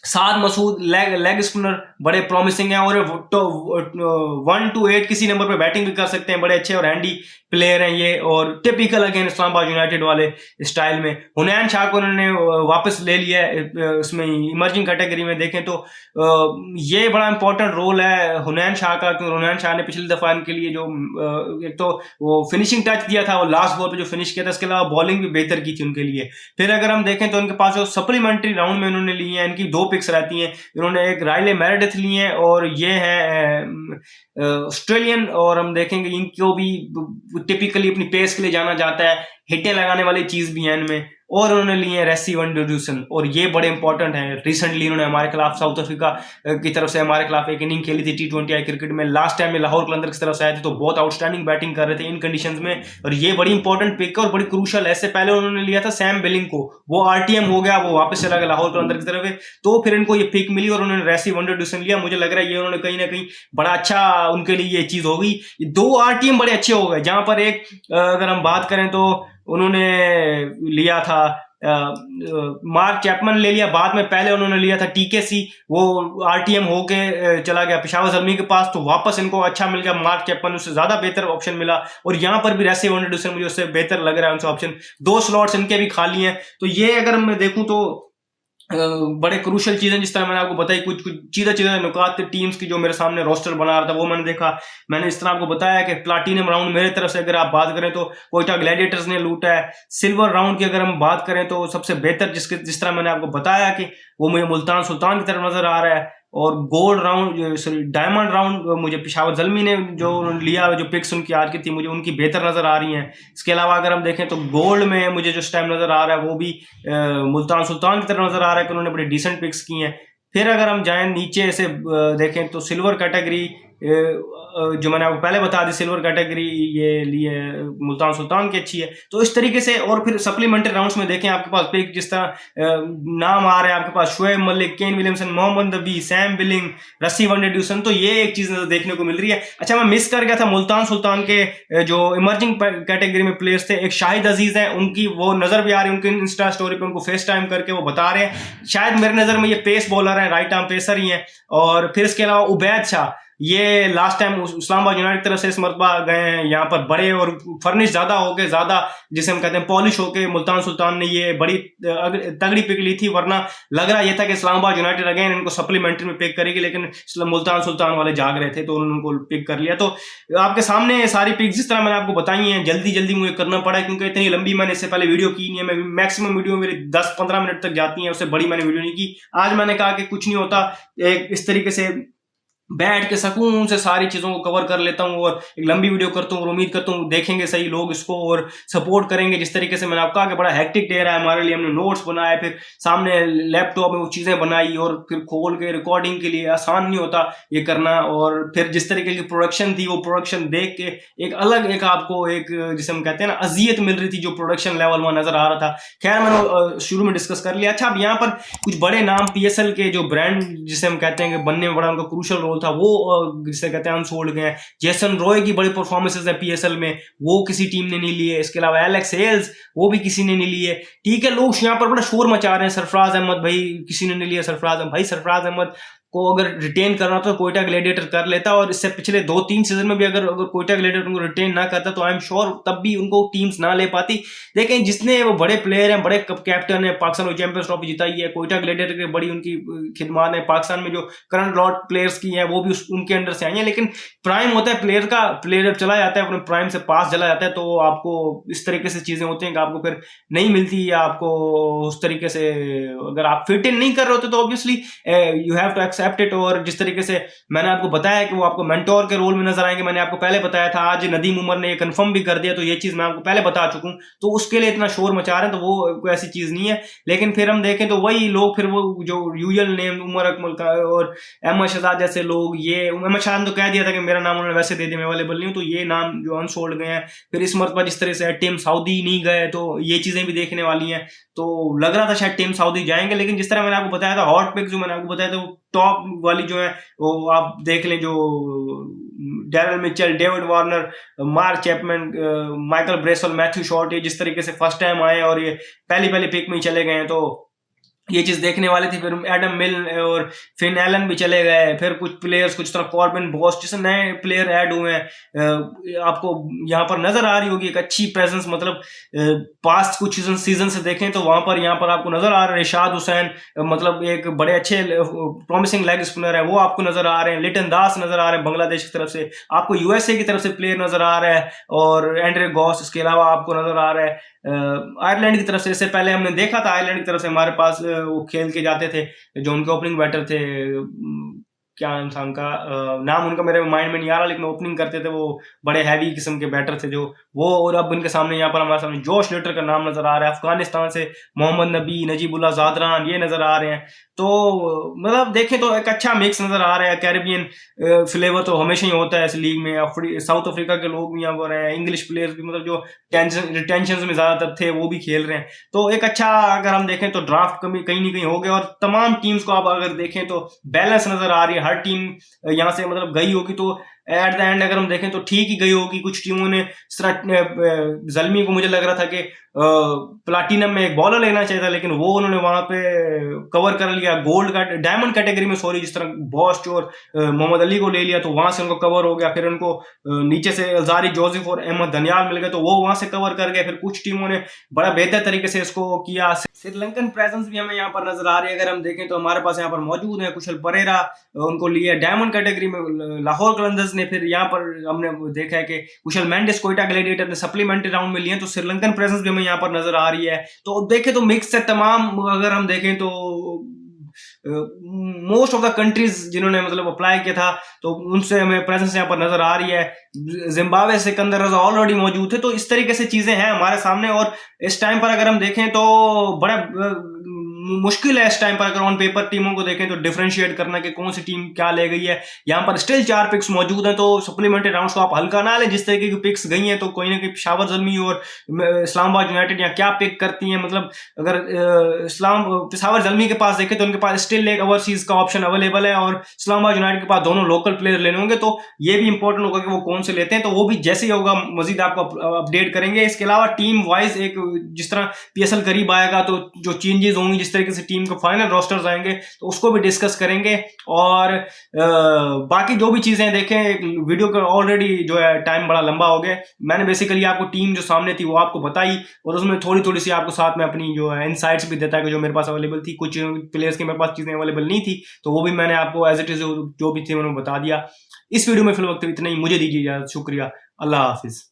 साद मसूद लेग स्पिनर बड़े प्रॉमिसिंग हैं, और 1 to 8 किसी नंबर पे बैटिंग भी कर सकते हैं, बड़े अच्छे और हैंडी प्लेयर हैं ये, और टिपिकल अगेन इस्लामाबाद यूनाइटेड वाले स्टाइल में। हुनैन शाह को उन्होंने वापस ले लिया है इसमें इमर्जिंग कैटेगरी में देखें तो ये बड़ा इंपॉर्टेंट रोल है हुनैन शाह का, क्योंकि हुनैन शाह ने पिछले दफा इनके लिए जो एक तो वो फिनिशिंग टच दिया था, वो लास्ट बॉल पे जो फिनिश किया था, इसके अलावा बॉलिंग भी बेहतर की थी उनके लिए। फिर अगर हम देखें तो इनके पास जो सप्लीमेंट्री राउंड में उन्होंने लिए हैं, इनकी 2 पिक्स रहती हैं, इन्होंने एक राइले मेरेडिथ लिए हैं और ये है ऑस्ट्रेलियन, और हम देखेंगे इनको भी टिपिकली अपनी पेस के लिए जाना जाता है, हिटें लगाने वाली चीज भी है इनमें। और उन्होंने लिए हैं रेसी वन डिड्यूसन, और ये बड़े इंपॉर्टेंट हैं। रिसेंटली इन्होंने हमारे खिलाफ साउथ अफ्रीका की तरफ से हमारे खिलाफ एक इनिंग खेली थी T20I क्रिकेट में, लास्ट टाइम में लाहौर कलंदर की तरफ से आए थे, तो बहुत आउटस्टैंडिंग बैटिंग कर रहे थे इन कंडीशंस में, और ये बड़ी इंपॉर्टेंट पिक है और बड़ी क्रूशल है। इससे पहले उन्होंने लिया था सैम बिलिंग को, वो RTM हो गया, वो वापस चला गया लाहौर कलंदर की तरफ, तो फिर इनको ये पिक मिली और उन्होंने रेसी वन डिड्यूसन लिया। मुझे लग रहा है ये उन्होंने कहीं ना कहीं बड़ा अच्छा उनके लिए ये चीज होगी। 2 RTM बड़े अच्छे हो गए, जहां पर एक अगर हम बात करें तो उन्होंने लिया था मार्क चैपमन ले लिया बाद में, पहले उन्होंने लिया था TKC, वो RTM होके चला गया पेशावर ज़ल्मी के पास, तो वापस इनको अच्छा मिल गया मार्क चैपमन, उससे ज्यादा बेहतर ऑप्शन मिला, और यहाँ पर भी रेसी वन डिड्यूसन मुझे उससे बेहतर लग रहा है उनसे ऑप्शन। 2 स्लॉट्स इनके भी खाली हैं, तो ये अगर मैं देखूं तो बड़े क्रूशल चीजें, जिस तरह मैंने आपको बताई, कुछ चीजें नुकात टीम्स की जो मेरे सामने रोस्टर बना रहा था वो मैंने देखा। मैंने इस तरह आपको बताया कि प्लाटिनम राउंड मेरे तरफ से अगर आप बात करें तो कोयटा ग्लैडिएटर्स ने लूटा है। सिल्वर राउंड की अगर हम बात करें तो सबसे बेहतर जिस तरह मैंने आपको बताया कि वो मुझे मुल्तान सुल्तान की तरफ नजर आ रहा है, और gold round sorry diamond round मुझे पेशावर ज़ल्मी ने जो लिया, जो पिक्स उनकी आज की थी मुझे उनकी बेहतर नज़र आ रही हैं। इसके अलावा अगर हम देखें तो गोल्ड में मुझे जो टाइम नज़र आ रहा है वो भी मुल्तान सुल्तान की तरफ नज़र आ रहा है कि उन्होंने बड़ी डिसेंट पिक्स की हैं। फिर अगर हम जाएं नीचे से देखें तो सिल्वर कैटेगरी जो मैंने आपको पहले बता दी, सिल्वर कैटेगरी ये लिए मुल्तान सुल्तान की अच्छी है। तो इस तरीके से, और फिर सप्लीमेंट्री राउंड्स में देखें आपके पास पिक जिस तरह नाम आ रहे हैं आपके पास, शोएब मलिक, केन विलियमसन, मोहम्मद नबी, सैम बिलिंग, रेसी वन डिड्यूसन, तो ये एक चीज देखने को मिल रही है। अच्छा, मैं मिस कर गया था मुल्तान सुल्तान के जो इमर्जिंग कैटेगरी में प्लेयर्स थे, एक शाहिद अजीज है, उनकी वो नजर भी आ रही है, उनके इंस्टा स्टोरी पे उनको फेस टाइम करके वो बता रहे हैं, शायद मेरे नजर में ये पेस बॉलर है, राइट आर्म पेसर ही है। और फिर इसके अलावा उबैद शाह, ये लास्ट टाइम इस्लामाबाद यूनाइटेड तरफ से इस मरतबा गए हैं, यहाँ पर बड़े और फर्निश ज्यादा होके, ज्यादा जिसे हम कहते हैं पॉलिश होके मुल्तान सुल्तान ने ये बड़ी तगड़ी पिक ली थी, वरना लग रहा ये था कि इस्लामाबाद यूनाइटेड अगेन इनको सप्लीमेंट्री में पिक करेगी, लेकिन मुल्तान सुल्तान वाले जाग रहे थे तो उन्होंने उनको पिक कर लिया। तो आपके सामने सारी पिक जिस तरह मैंने आपको बताई हैं, जल्दी मुझे करना पड़ा है क्योंकि इतनी लंबी मैंने इससे पहले वीडियो की नहीं है। मैं मैक्सिमम वीडियो मेरी 10-15 मिनट तक जाती है, उससे बड़ी मैंने वीडियो नहीं की। आज मैंने कहा कि कुछ नहीं होता, एक इस तरीके से बैठ के सुकून से सारी चीज़ों को कवर कर लेता हूँ और एक लंबी वीडियो करता हूँ और उम्मीद करता हूँ देखेंगे सही लोग इसको और सपोर्ट करेंगे। जिस तरीके से मैंने आपको कहा कि बड़ा हेक्टिक डे रहा है हमारे लिए, हमने नोट्स बनाए, फिर सामने लैपटॉप में वो चीज़ें बनाई और फिर खोल के रिकॉर्डिंग के लिए आसान नहीं होता ये करना। और फिर जिस तरीके की प्रोडक्शन थी वो प्रोडक्शन देख के एक अलग एक आपको एक जिसे हम कहते हैं ना अजियत मिल रही थी, जो प्रोडक्शन लेवल वहाँ नजर आ रहा था। खैर मैंने शुरू में डिस्कस कर लिया। अच्छा, अब यहाँ पर कुछ बड़े नाम पीएसएल के जो ब्रांड जिसे हम कहते हैं कि बनने में बड़ा उनका क्रूशल रोल था, वो जिसे कहते हैं अनसोल्ड गए हैं। जेसन रॉय की बड़ी परफॉर्मेंसेज है पीएसएल में, वो किसी टीम ने नहीं लिए। इसके अलावा एलेक्स हेल्स, वो भी किसी ने नहीं लिए। ठीक है, लोग यहाँ पर बड़ा शोर मचा रहे हैं, सरफराज अहमद भाई किसी ने नहीं लिया। सरफराज अहमद को अगर रिटेन करना तो कोयटा ग्लैडिएटर कर लेता, और इससे पिछले 2-3 सीजन में भी अगर कोयटा ग्लैडिएटर उनको रिटेन ना करता तो आई एम श्योर तब भी उनको टीम्स ना ले पाती। देखें, जिसने वो बड़े प्लेयर हैं, बड़े कैप्टन है, पाकिस्तान को चैंपियंस ट्रॉफी जिताई है, कोयटा ग्लैडिएटर की बड़ी उनकी खिदमत है। पाकिस्तान में जो करंट लॉट प्लेयर्स की है वो भी उनके अंडर से आई है। लेकिन प्राइम होता है प्लेयर का, प्लेयर जब चला जाता है अपने प्राइम से पास चला जाता है तो आपको इस तरीके से चीजें होती हैं कि आपको फिर नहीं मिलती, या आपको उस तरीके से अगर आप फिट इन नहीं कर रहे होते तो obviously you have to accept it. और जिस तरीके से मैंने आपको बताया कि वो आपको मेंटोर के रोल में नजर आएंगे, मैंने आपको पहले बताया था, आज नदीम उमर ने कंफर्म भी कर दिया, तो ये चीज मैं आपको पहले बता चुका हूं। तो उसके लिए इतना शोर मचा रहे हैं, तो वो कोई ऐसी चीज नहीं है। लेकिन फिर हम देखें तो वही लोग, फिर वो जो यूजुअल नेम उमर अकमल का और अहमद शहजाद जैसे लोग, ये अहमद शहजाद ने तो कह दिया था कि मेरा नाम उन्होंने वैसे दे दिया, मैं अवेलेबल नहीं हूं, तो ये नाम जो अनसोल्ड गए हैं। फिर इस मरतबा जिस तरह से टीम सऊदी नहीं गए, तो ये चीजें भी देखने वाली हैं। तो लग रहा था शायद टीम सऊदी जाएंगे, लेकिन जिस तरह मैंने आपको बताया था, हॉट पिक जो मैंने आपको बताया था, वो टॉप वाली जो है वो आप देख लें, जो Daryl Mitchell, David Warner, mark Chapman, Michael Bracewell, Matthew short, ये जिस तरीके से फर्स्ट टाइम आए और ये पहली पिक में ही चले गए हैं, तो ये चीज देखने वाली थी। फिर एडम मिल और फिन एलन भी चले गए, फिर कुछ प्लेयर्स कुछ तरह कॉर्बिन बॉस जैसे नए प्लेयर ऐड हुए हैं। आपको यहाँ पर नजर आ रही होगी एक अच्छी प्रेजेंस, मतलब पास्ट कुछ सीजन से देखें तो वहां पर यहाँ पर आपको नजर आ रहे हैं रिशाद हुसैन, मतलब एक बड़े अच्छे प्रॉमिसिंग लेग स्पिनर है, वो आपको नजर आ रहे हैं। लिटन दास नजर आ रहे हैं बांग्लादेश की तरफ से, आपको यूएसए की तरफ से प्लेयर नजर आ रहा है, और एंड्रे गॉस इसके अलावा आपको नजर आ रहा है आयरलैंड की तरफ से। इससे पहले हमने देखा था आयरलैंड की तरफ से हमारे पास वो खेल के जाते थे, जो उनके ओपनिंग बैटर थे, क्या नाम था उनका, नाम उनका मेरे माइंड में नहीं आ रहा, लेकिन ओपनिंग करते थे वो बड़े हैवी किस्म के बैटर थे जो वो। और अब उनके सामने यहाँ पर हमारे सामने जोश लेटर का नाम नजर आ रहा है, अफगानिस्तान से मोहम्मद नबी, नजीबुल्लाह जादरान, ये नजर आ रहे हैं। तो मतलब देखें तो एक अच्छा मिक्स नजर आ रहा है। कैरेबियन फ्लेवर तो हमेशा ही होता है इस लीग में। साउथ अफ्रीका के लोग भी यहाँ पर हैं, इंग्लिश प्लेयर्स भी, मतलब जो टेंशन में ज्यादातर थे वो भी खेल रहे हैं। तो एक अच्छा, अगर हम देखें तो ड्राफ्ट कभी कहीं ना कहीं हो गया, और तमाम टीम्स को आप अगर देखें तो बैलेंस नजर आ रही है। हर टीम यहाँ से मतलब गई होगी तो एट द एंड अगर हम देखें तो ठीक ही गई होगी। कुछ टीमों ने जलमी को मुझे लग रहा था कि प्लाटिनम में एक बॉलर लेना चाहिए था, लेकिन वो उन्होंने वहां पे कवर कर लिया गोल्ड का, डायमंड कैटेगरी में, सॉरी, जिस तरह बॉस्ट और मोहम्मद अली को ले लिया, तो वहां से उनको कवर हो गया। फिर उनको नीचे से अजारी जोसेफ और अहमद दनियाल मिल गए, तो वो वहां से कवर कर गए। फिर कुछ टीमों ने बड़ा बेहतर तरीके से इसको किया। श्रीलंकन प्रेजेंस भी हमें यहाँ पर नजर आ रही है। अगर हम देखें तो हमारे पास यहाँ पर मौजूद है कुशल परेरा, उनको लिया डायमंड कैटेगरी में लाहौर कलंदर्स ने। फिर यहाँ पर हमने देखा है कि कुशल मेंडिस कोयटा ग्लैडिएटर ने सप्लीमेंट्री राउंड में लिए, तो श्रीलंकन प्रेजेंस भी हमें यहाँ पर नजर आ रही है। तो देखें तो मिक्स है तमाम। अगर हम देखें तो मोस्ट ऑफ द कंट्रीज जिन्होंने मतलब अप्लाई किया था, तो उनसे हमें प्रेजेंस यहाँ पर नजर आ रही है। जिम्बाब्वे सिकंदर रजा ऑलरेडी मौजूद थे। तो इस तरीके से चीजें हैं हमारे सामने, और इस टाइम पर अगर हम देखें तो बड़ा मुश्किल है इस टाइम पर, अगर ऑन पेपर टीमों को देखें तो डिफरेंशिएट करना कि कौन सी टीम क्या ले गई है। यहाँ पर स्टिल 4 पिक्स मौजूद हैं, तो सप्लीमेंट्री राउंड्स को आप हल्का ना लें। जिस तरीके की पिक्स गई हैं, तो कोई ना कोई पेशावर ज़ल्मी और इस्लामाबाद यूनाइटेड यहाँ क्या पिक करती हैं, मतलब अगर पेशावर ज़ल्मी के पास देखें तो उनके पास स्टिल एक ओवरसीज का ऑप्शन अवेलेबल है, और इस्लामाबाद यूनाइटेड के पास दोनों लोकल प्लेयर लेने होंगे। तो ये भी इंपॉर्टेंट होगा कि वो कौन से लेते हैं, तो वो भी जैसे ही होगा मजीद आपको अपडेट करेंगे। इसके अलावा टीम वाइज एक जिस तरह पीएसएल करीब आएगा तो जो चेंजेस होंगी, जिस तरीके से टीम के फाइनल रोस्टर्स आएंगे, तो उसको भी डिस्कस करेंगे। और बाकी जो भी चीजें देखें, वीडियो का ऑलरेडी जो है टाइम बड़ा लंबा हो गया। मैंने बेसिकली आपको टीम जो सामने थी वो आपको बताई, और उसमें थोड़ी थोड़ी सी आपको साथ में अपनी जो है इनसाइट्स भी देता है कि जो मेरे पास अवेलेबल थी। कुछ प्लेयर्स की मेरे पास चीजें अवेलेबल नहीं थी, तो वो भी मैंने आपको एज इट इज जो भी थी मैंने बता दिया। इस वीडियो में फिलहाल वक्त इतना ही, मुझे दीजिए इजाजत। शुक्रिया, अल्लाह हाफिज।